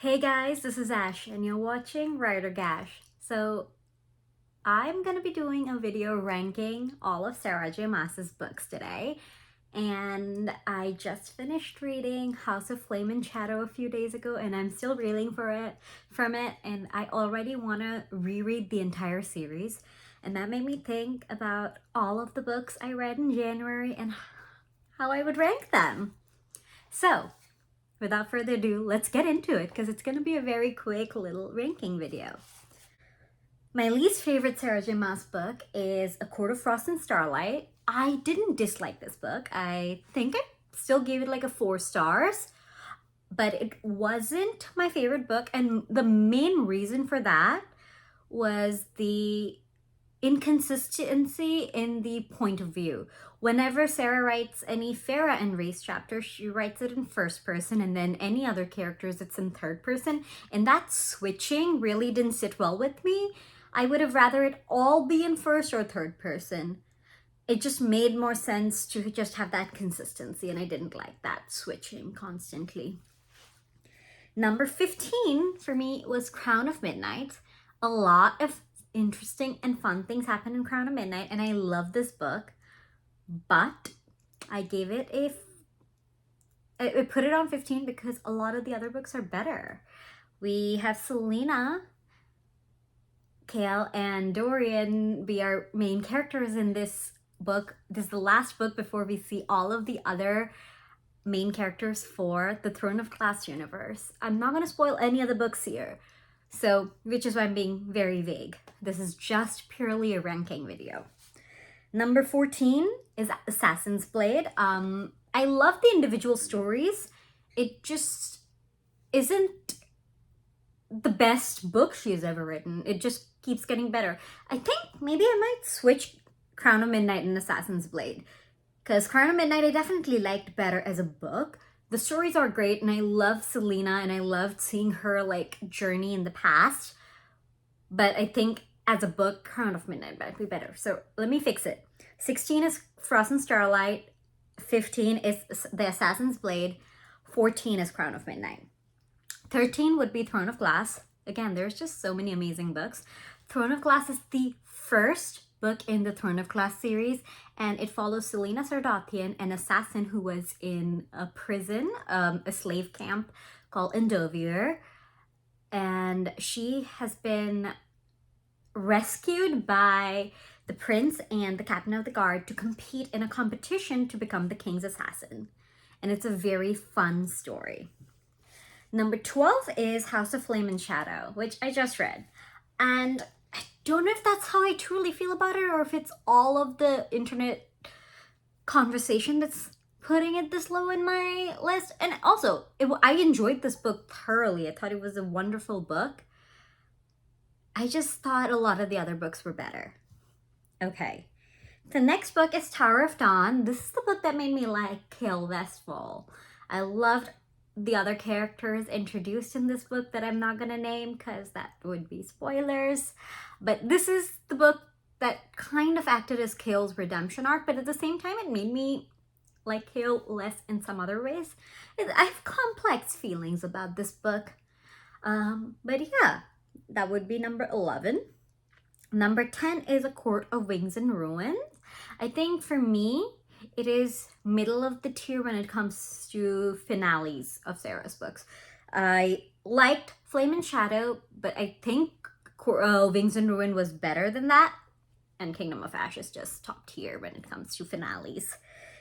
Hey guys, this is Ash and you're watching Writer Gash. So I'm gonna be doing a video ranking all of Sarah J Maas's books today. And I just finished reading House of Flame and Shadow a few days ago and I'm still reeling from it and I already wanna reread the entire series. And that made me think about all of the books I read in January and how I would rank them. So without further ado, let's get into it because it's going to be a very quick little ranking video. My least favorite Sarah J Maas book is A Court of Frost and Starlight. I didn't dislike this book. I think I still gave it like a 4 stars, but it wasn't my favorite book. And the main reason for that was the inconsistency in the point of view. Whenever Sarah writes any Farah and Race chapter, she writes it in first person, and then any other characters, it's in third person. And that switching really didn't sit well with me. I would have rather it all be in first or third person. It just made more sense to just have that consistency, and I didn't like that switching constantly. Number 15 for me was Crown of Midnight. A lot of interesting and fun things happen in Crown of Midnight, and I love this book, but I gave it I put it on 15 because a lot of the other books are better. We have Selena, Kale, and Dorian be our main characters in this book. This is the last book before we see all of the other main characters for the Throne of Glass universe. I'm not going to spoil any of the books here, so which is why I'm being very vague. This is just purely a ranking video. Number 14 is Assassin's Blade. I love the individual stories. It just isn't the best book she's ever written. It just keeps getting better. I think maybe I might switch Crown of Midnight and Assassin's Blade, because Crown of Midnight I definitely liked better as a book. The stories are great and I love Selena and I loved seeing her like journey in the past. But I think as a book, Crown of Midnight might be better. So let me fix it. 16 is Frost and Starlight. 15 is The Assassin's Blade. 14 is Crown of Midnight. 13 would be Throne of Glass. Again, there's just so many amazing books. Throne of Glass is the first book in the Throne of Glass series, and it follows Selena Sardothian, an assassin who was in a prison, a slave camp called Endovier, and she has been rescued by the prince and the captain of the guard to compete in a competition to become the king's assassin. And it's a very fun story. Number 12 is House of Flame and Shadow, which I just read. And I don't know if that's how I truly feel about it or if it's all of the internet conversation that's putting it this low in my list. And also, I enjoyed this book thoroughly. I thought it was a wonderful book. I just thought a lot of the other books were better. Okay. The next book is Tower of Dawn. This is the book that made me like Kale Westfall. I loved the other characters introduced in this book that I'm not gonna name because that would be spoilers. But this is the book that kind of acted as Kale's redemption arc, but at the same time it made me like Kale less in some other ways. I have complex feelings about this book. But yeah, that would be number 11. Number 10 is A Court of Wings and Ruins. I think for me, it is middle of the tier when it comes to finales of Sarah's books. I liked Flame and Shadow, but I think Wings and Ruin was better than that. And Kingdom of Ash is just top tier when it comes to finales.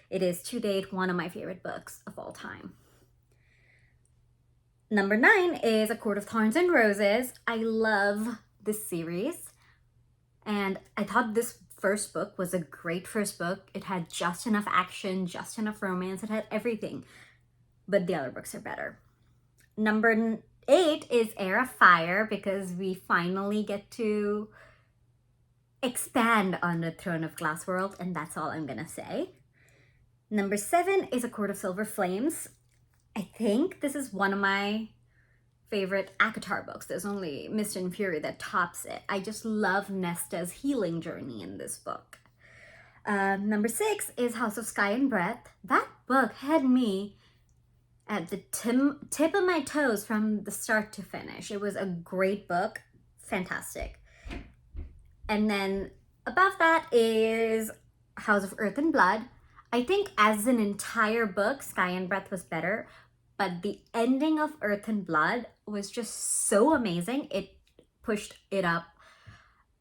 It is to date one of my favorite books of all time. Number 9 is A Court of Thorns and Roses. I love this series. And I thought this first book was a great first book. It had just enough action, just enough romance. It had everything. But the other books are better. Number 8 is Heir of Fire because we finally get to expand on the Throne of Glass world, and that's all I'm gonna say. Number 7 is A Court of Silver Flames. I think this is one of my favorite ACOTAR books. There's only Mist and Fury that tops it. I just love Nesta's healing journey in this book. Number 6 is House of Sky and Breath. That book had me at the tip of my toes from the start to finish. It was a great book, fantastic. And then above that is House of Earth and Blood. I think as an entire book, Sky and Breath was better, but the ending of Earth and Blood was just so amazing. It pushed it up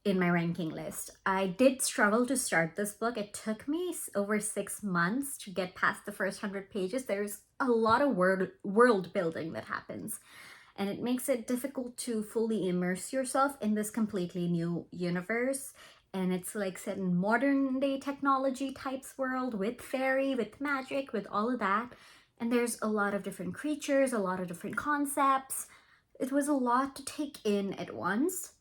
in my ranking list. I did struggle to start this book. It took me over 6 months to get past the first 100 pages. There's a lot of world building that happens, and it makes it difficult to fully immerse yourself in this completely new universe. And it's like set in modern day technology types world with fairy, with magic, with all of that. And there's a lot of different creatures, a lot of different concepts. It was a lot to take in at once.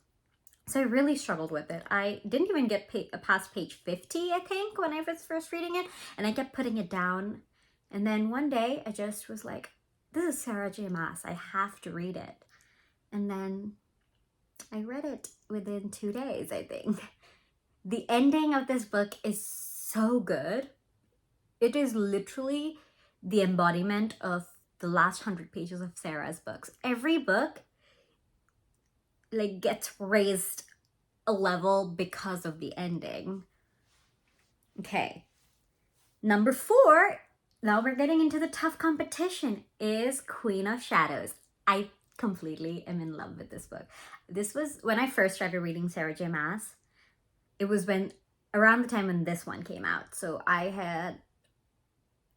So I really struggled with it. I didn't even get past page 50, I think, when I was first reading it. And I kept putting it down. And then one day I just was like, this is Sarah J. Maas. I have to read it. And then I read it within 2 days, I think. The ending of this book is so good. It is literally the embodiment of the last 100 pages of Sarah's books. Every book like gets raised a level because of the ending. Okay. Number 4, now we're getting into the tough competition, is Queen of Shadows. I completely am in love with this book. This was when I first started reading Sarah J. Maas. It was around the time when this one came out. So I had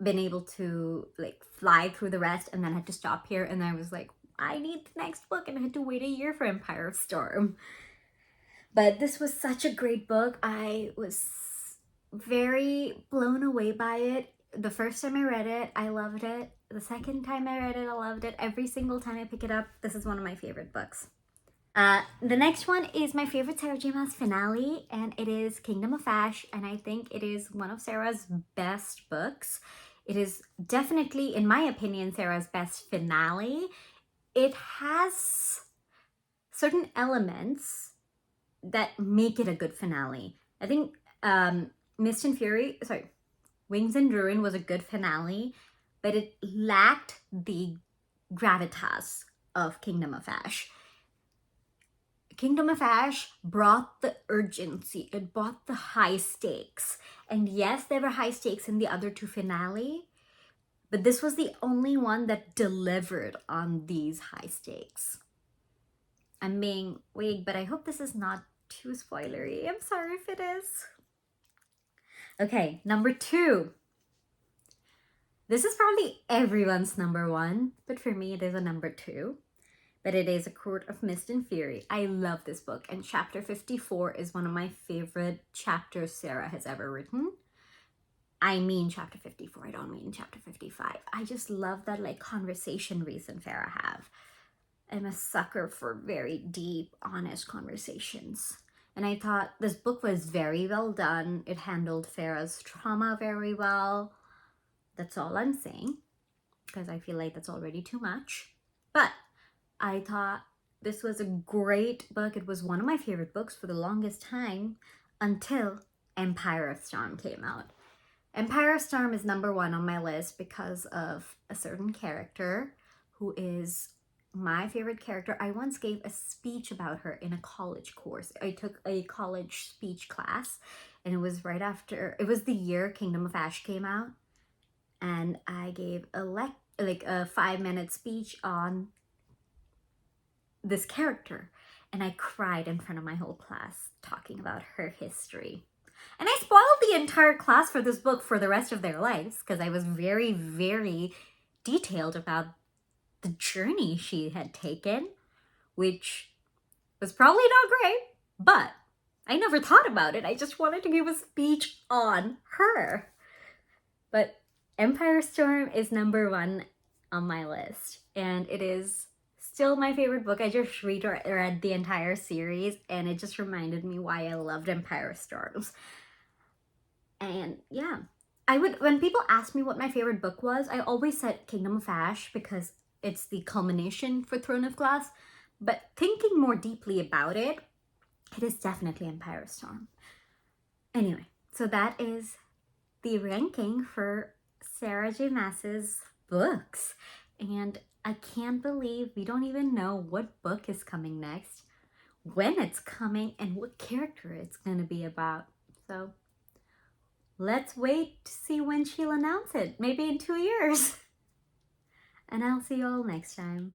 been able to like fly through the rest and then had to stop here. And I was like, I need the next book, and I had to wait a year for Empire of Storm. But this was such a great book. I was very blown away by it. The first time I read it, I loved it. The second time I read it, I loved it. Every single time I pick it up, this is one of my favorite books. The next one is my favorite Sarah J. Maas finale, and it is Kingdom of Ash, and I think it is one of Sarah's best books. It is definitely, in my opinion, Sarah's best finale. It has certain elements that make it a good finale. I think Wings and Ruin was a good finale, but it lacked the gravitas of Kingdom of Ash. Kingdom of Ash brought the urgency, it brought the high stakes. And yes, there were high stakes in the other 2 finale, but this was the only one that delivered on these high stakes. I'm being vague, but I hope this is not too spoilery. I'm sorry if it is. Okay, number 2. This is probably everyone's number 1, but for me it is a number 2. But it is A Court of Mist and Fury. I love this book, and chapter 54 is one of my favorite chapters Sarah has ever written. I mean chapter 54, I don't mean chapter 55. I just love that like conversation Reese and Farah have. I'm a sucker for very deep, honest conversations. And I thought this book was very well done. It handled Farah's trauma very well. That's all I'm saying, because I feel like that's already too much. But I thought this was a great book. It was one of my favorite books for the longest time until Empire of Storm came out. Empire of Storm is number 1 on my list because of a certain character who is my favorite character. I once gave a speech about her in a college course. I took a college speech class, and it was right after, it was the year Kingdom of Ash came out, and I gave a 5-minute speech on this character, and I cried in front of my whole class talking about her history. And I spoiled the entire class for this book for the rest of their lives because I was very, very detailed about the journey she had taken, which was probably not great, but I never thought about it. I just wanted to give a speech on her. But Empire Storm is number 1 on my list, and it is still my favorite book. I just read the entire series, and it just reminded me why I loved Empire Storms. And yeah, when people ask me what my favorite book was, I always said Kingdom of Ash because it's the culmination for Throne of Glass. But thinking more deeply about it, it is definitely Empire Storm. Anyway, so that is the ranking for Sarah J. Maas's books. And I can't believe we don't even know what book is coming next, when it's coming, and what character it's going to be about. So let's wait to see when she'll announce it, maybe in 2 years. And I'll see you all next time.